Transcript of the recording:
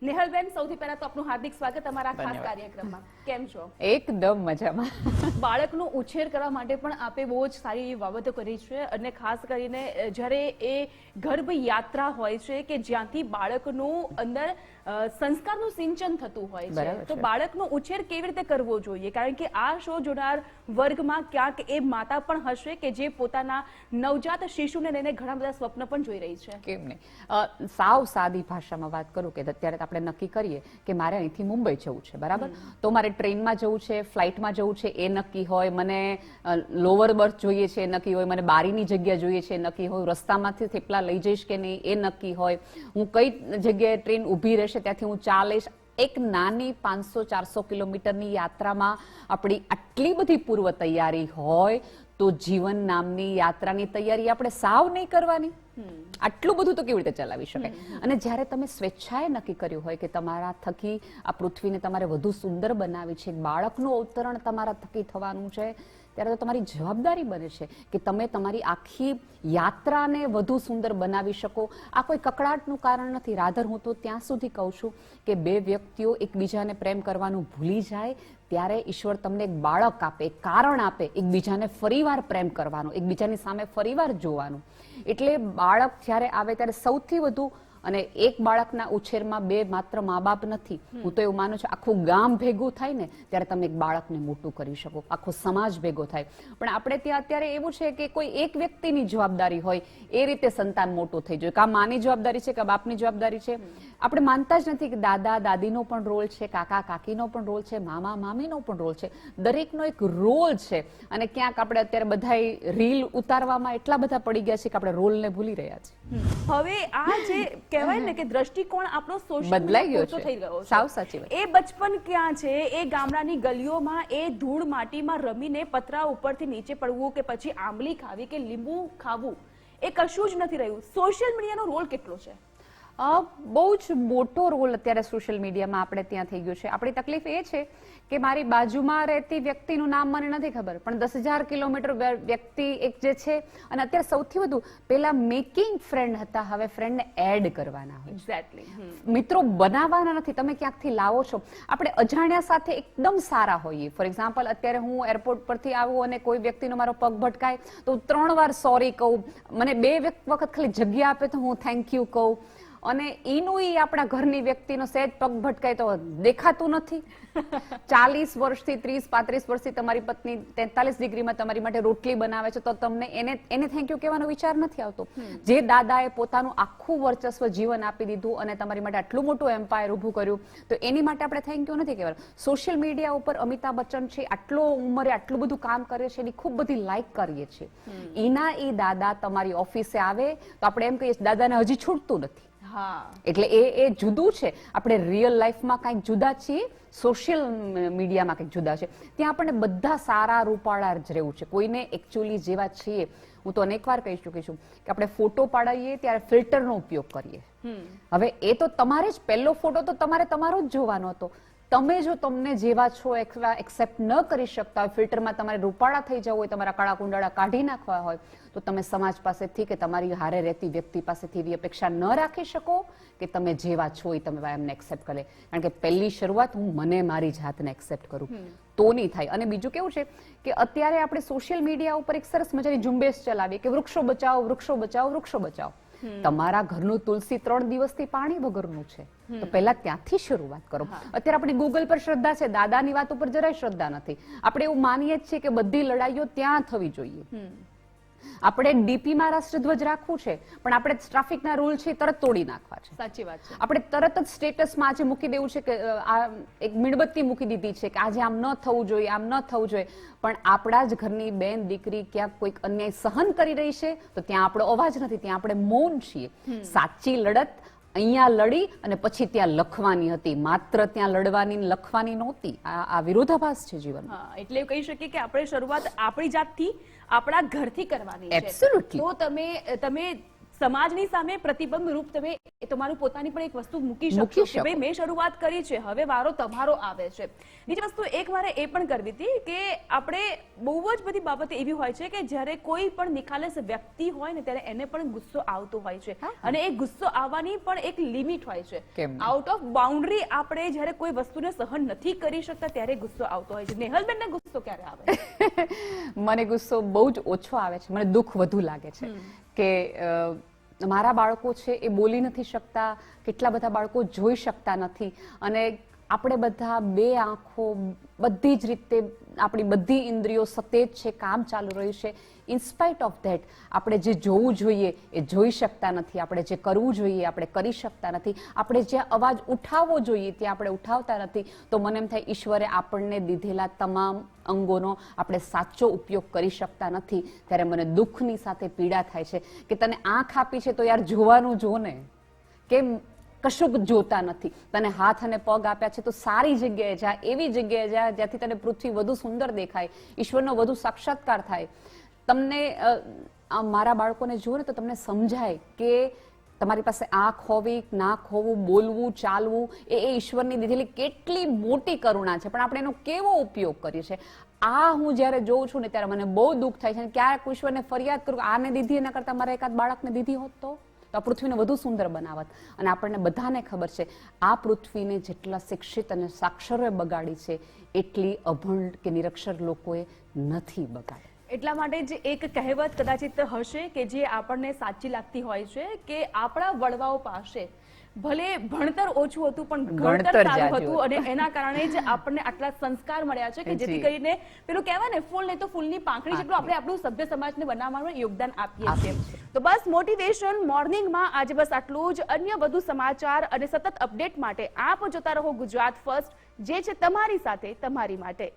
નેહલબેન, સૌથી પહેલા તો આપનું હાર્દિક સ્વાગત અમારા ખાસ કાર્યક્રમમાં. કેમ છો? એકદમ મજામાં. બાળકનો ઉછેર કરવા માટે પણ આપે બહુ જ સારી એવી બાબતો કરી છે, અને ખાસ કરીને જ્યારે એ ગર્ભ યાત્રા હોય છે કે જ્યાંથી બાળકનું અંદર સંસ્કારનું સિંચન થતું હોય છે, તો બાળકનો ઉછેર કેવી રીતે કરવો જોઈએ? કારણ કે આ શો જોનાર વર્ગમાં ક્યાંક એ માતા પણ હશે કે જે પોતાના નવજાત શિશુને લઈને ઘણા બધા સ્વપ્ન પણ જોઈ રહી છે. કેમ નહીં? સાવ સાદી ભાષામાં વાત કરું કે અત્યારે આપણે નક્કી કરીએ કે મારે અહીંથી મુંબઈ જવું છે, બરાબર? તો મારે ટ્રેનમાં જવું છે, ફ્લાઇટમાં જવું છે, એ નક્કી હોય. મને લોઅર બર્થ જોઈએ છે, એ નક્કી હોય. મને બારીની જગ્યા જોઈએ છે, એ નક્કી હોય. રસ્તામાંથી થેપલા લઈ જઈશ કે નહીં, એ નક્કી હોય. હું કઈ જગ્યાએ ટ્રેન ઊભી રહેશે ત્યાંથી હું ચાલીશ. એક નાની 500-400 કિલોમીટરની યાત્રામાં આપણી આટલી બધી પૂર્વ તૈયારી હોય તો જીવન નામની યાત્રાની તૈયારી આપણે સાવ નહીં કરવાની? આટલું બધું તો કેવી રીતે ચલાવી શકાય? અને જ્યારે તમે સ્વેચ્છાએ નક્કી કર્યું હોય કે તમારા થકી આ પૃથ્વીને તમારે વધુ સુંદર બનાવી છે, બાળકનું અવતરણ તમારા થકી થવાનું છે, ત્યારે તો તમારી જવાબદારી બને છે કે તમે તમારી આખી યાત્રાને વધુ સુંદર બનાવી શકો. આ કોઈ કકડાટનું કારણ નથી. રાધર, હું તો ત્યાં સુધી કહું છું કે બે વ્યક્તિઓ એકબીજાને પ્રેમ કરવાનું ભૂલી જાય ત્યારે ઈશ્વર તમને એક બાળક આપે, એક કારણ આપે એકબીજાને ફરીવાર પ્રેમ કરવાનો, એકબીજાની સામે ફરીવાર જોવાનું. એટલે બાળક જ્યારે આવે ત્યારે સૌથી વધુ, અને એક બાળકના ઉછેરમાં બે માત્ર મા બાપ નથી, હું તો એવું માનું છું આખું ગામ ભેગું થાય ને ત્યારે તમે એક બાળકને મોટું કરી શકો, આખો સમાજ ભેગો થાય. પણ આપણે ત્યાં અત્યારે એવું છે કે કોઈ એક વ્યક્તિની જવાબદારી હોય એ રીતે સંતાન મોટું થઈ જાય. કા માની જવાબદારી છે, કા બાપની જવાબદારી છે. આપણે માનતા જ નથી કે દાદા દાદીનો પણ રોલ છે, કાકા કાકીનો પણ રોલ છે, મામા મામીનો પણ રોલ છે. દરેકનો એક રોલ છે. અને ક્યાંક આપણે અત્યારે બધા રીલ ઉતારવામાં એટલા બધા પડી ગયા છે કે આપણે રોલને ભૂલી રહ્યા છીએ. હવે આ જે કહેવાય ને કે દ્રષ્ટિકોણ આપણો સોશિયલ બદલાઈ ગયો થઈ ગયો છે. સાવ સાચી વાત. એ બચપન ક્યાં છે? એ ગામડાની ગલીઓમાં એ ધૂળ માટીમાં રમીને પતરા ઉપરથી નીચે પડવું કે પછી આંબલી ખાવી કે લીંબુ ખાવું, એ કશું જ નથી રહ્યું. સોશિયલ મીડિયાનો રોલ કેટલો છે? બહુ જ મોટો રોલ અત્યારે સોશિયલ મીડિયામાં આપણે ત્યાં થઈ ગયો છે. આપણી તકલીફ એ છે કે મારી બાજુમાં રહેતી વ્યક્તિનું નામ મને નથી ખબર, પણ 10,000 કિલોમીટર વ્યક્તિ એક જે છે. અને અત્યારે સૌથી વધુ પેલા મેકિંગ ફ્રેન્ડ હતા, હવે ફ્રેન્ડને એડ કરવાના હોય. એક્ઝેક્ટલી. મિત્રો બનાવવાના નથી, તમે ક્યાંકથી લાવો છો. આપણે અજાણ્યા સાથે એકદમ સારા હોઈએ. ફોર એક્ઝામ્પલ, અત્યારે હું એરપોર્ટ પરથી આવું અને કોઈ વ્યક્તિનો મારો પગ ભટકાય તો 3 વાર સોરી કહું. મને 2 વખત ખાલી જગ્યા આપે તો હું થેન્ક યુ કહું. અને એનું આપણા ઘરની વ્યક્તિનો સહેજ પગ ભટકાય તો દેખાતું નથી. 40 વર્ષથી 30-35 વર્ષથી તમારી પત્ની 43 ડિગ્રીમાં તમારી માટે રોટલી બનાવે છે તો તમને એને થેન્ક યુ કહેવાનો વિચાર નથી આવતો. જે દાદાએ પોતાનું આખું વર્ચસ્વ જીવન આપી દીધું અને તમારી માટે આટલું મોટું એમ્પાયર ઊભું કર્યું, તો એની માટે આપણે થેન્ક યુ નથી કહેવાનું. સોશિયલ મીડિયા ઉપર અમિતાભ બચ્ચન છે, આટલો ઉંમરે આટલું બધું કામ કરે છે, એની ખૂબ બધી લાઈક કરીએ છીએ. એના એ દાદા તમારી ઓફિસે આવે તો આપણે એમ કહીએ દાદાને હજી છૂટતું નથી. એટલે એ જુદું છે. આપણે રિયલ લાઈફમાં કંઈક જુદા છીએ, સોશિયલ મીડિયામાં કંઈક જુદા છે. ત્યાં આપણને બધા સારા રૂપાળા જ રહેવું છે. કોઈને એકચ્યુઅલી જેવા છીએ. હું તો અનેક વાર કહી ચૂકી છું કે આપણે ફોટો પાડીએ ત્યારે ફિલ્ટરનો ઉપયોગ કરીએ. હવે એ તો તમારે જ પહેલો ફોટો તો તમારે તમારો જ જોવાનો હતો. તમે જો તમને જેવા છો એક્સેપ્ટ ન કરી શકતા હોય, ફિલ્ટરમાં તમારે રૂપાળા થઈ જવું હોય, તમારા કાળા કુંડાળા કાઢી નાખવા હોય, તો તમે સમાજ પાસેથી કે તમારી હારે રહેતી વ્યક્તિ પાસેથી એવી અપેક્ષા ન રાખી શકો કે તમે જેવા છો એ તમે એમને એક્સેપ્ટ કરે. કારણ કે પહેલી શરૂઆત હું મને મારી જાતને એક્સેપ્ટ કરું તો નહીં થાય. અને બીજું કેવું છે કે અત્યારે આપણે સોશિયલ મીડિયા ઉપર એક સરસ મજાની ઝુંબેશ ચલાવીએ કે વૃક્ષો બચાવો, વૃક્ષો બચાવો, વૃક્ષો બચાવો. તમારા ઘરનું તુલસી 3 દિવસથી પાણી વગરનું છે, તો પહેલા ત્યાંથી શરૂઆત કરો. અત્યારે આપણી ગૂગલ પર શ્રદ્ધા છે, દાદાની વાત ઉપર જરાય શ્રદ્ધા નથી. આપણે એવું માનીએ જ છીએ કે બધી લડાઈઓ ત્યાં થવી જોઈએ. આપણે ડીપીમાં રાષ્ટ્રધ્વજ રાખવું છે, પણ આપણે ટ્રાફિકના રૂલ છે તરત તોડી નાખવા છે. સાચી વાત છે. આપણે તરત જ સ્ટેટસમાં આજે મૂકી દેવું છે કે આ એક મીણબત્તી મૂકી દીધી છે કે આજે આમ ન થવું જોઈએ, આમ ન થવું જોઈએ. પણ આપણા જ ઘરની બેન દીકરી ક્યાંક કોઈક અન્યાય સહન કરી રહી છે તો ત્યાં આપણો અવાજ નથી, ત્યાં આપણે મૌન છીએ. સાચી લડત અહીંયા લડી અને પછી ત્યાં લખવાની હતી, માત્ર ત્યાં લડવાની લખવાની નહોતી. આ વિરોધાભાસ છે જીવન. એટલે કહી શકીએ કે આપણે શરૂઆત આપણી જાતથી, આપણા ઘરથી કરવાની છે. એબ્સોલ્યુટલી. તો તમે સમાજની સામે પ્રતિબંધ રૂપ તમે એ તમારું પોતાની પણ એક વસ્તુ મૂકી શકશો મૂકી કે ભાઈ મેં શરૂઆત કરી છે, હવે વારો તમારો આવે છે. બીજી વસ્તુ એક મારે એ પણ કરવી હતી કે આપણે બહુ જ બધી બાબતો એવી હોય છે કે જ્યારે કોઈ પણ નિખાલસ વ્યક્તિ હોય ને ત્યારે એને પણ ગુસ્સો આવતો હોય છે, અને એ ગુસ્સો આવવાની પણ એક લિમિટ હોય છે. કેમ? આઉટ ઓફ બાઉન્ડ્રી આપણે જ્યારે કોઈ વસ્તુને સહન નથી કરી શકતા ત્યારે ગુસ્સો આવતો હોય છે. નેહલબેનને ગુસ્સો ક્યારે આવે? મને ગુસ્સો બહુ જ ઓછો આવે છે, મને દુઃખ વધુ લાગે છે કે મારા બાળકો છે એ બોલી નથી શકતા, કેટલા બધા બાળકો જોઈ શકતા નથી, અને આપણે બધા બે આંખો બધી જ રીતે આપણી બધી ઇન્દ્રિયો સતેજ છે, કામ ચાલુ રહ્યું છે. ઇન્સ્પાઇટ ઓફ ધેટ આપણે જે જોવું જોઈએ એ જોઈ શકતા નથી, આપણે જે કરવું જોઈએ આપણે કરી શકતા નથી, આપણે જે અવાજ ઉઠાવવો જોઈએ તે આપણે ઉઠાવતા નથી. તો મને એમ થાય ઈશ્વરે આપણને દીધેલા તમામ અંગોનો આપણે સાચો ઉપયોગ કરી શકતા નથી. ત્યારે મને દુઃખની સાથે પીડા થાય છે કે તને આંખ આપી છે તો યાર જોવાનું જો ને, કેમ કશું જોતા નથી? તને હાથ અને પગ આપ્યા છે તો સારી જગ્યાએ જા, એવી જગ્યાએ જા જ્યાંથી તને પૃથ્વી વધુ સુંદર દેખાય, ઈશ્વરનો વધુ સાક્ષાત્કાર થાય. તમને મારા બાળકોને જુઓ ને તો તમને સમજાય કે તમારી પાસે આંખ હોવી, નાક હોવું, બોલવું, ચાલવું એ ઈશ્વરની દીધેલી કેટલી મોટી કરુણા છે, પણ આપણે એનો કેવો ઉપયોગ કરીએ છીએ. આ હું જ્યારે જોઉં છું ને ત્યારે મને બહુ દુઃખ થાય છે. ક્યારેક ઈશ્વરને ફરિયાદ કરું, આને દીધી એના કરતાં મારા એકાદ બાળકને દીધી હોત તો આ પૃથ્વીને વધુ સુંદર બનાવત. અને આપણને બધાને ખબર છે આ પૃથ્વીને જેટલા શિક્ષિત અને સાક્ષરોએ બગાડી છે એટલી અભણ કે નિરક્ષર લોકોએ નથી બગાડી. એટલા માટે જ એક કહેવત કદાચિત હશે કે જે આપણને સાચી લાગતી હોય છે કે આપણા વડવાઓ પાસે ભલે ભણતર ઓછું હતું પણ ગણતર સારું હતું, અને એના કારણે જ આપણને આટલા સંસ્કાર મળ્યા છે કે જેથી કરીને પેલું કહેવાય ને ફૂલ નહીં તો ફૂલની પાંખડી જેટલું આપણે આપણું સભ્ય સમાજને બનાવવામાં યોગદાન આપીએ છીએ. તો બસ મોટિવેશન મોર્નિંગમાં આજે બસ આટલું જ. અન્ય વધુ સમાચાર અને સતત અપડેટ માટે આપ જોતા રહો ગુજરાત ફર્સ્ટ, જે છે તમારી સાથે તમારી માટે.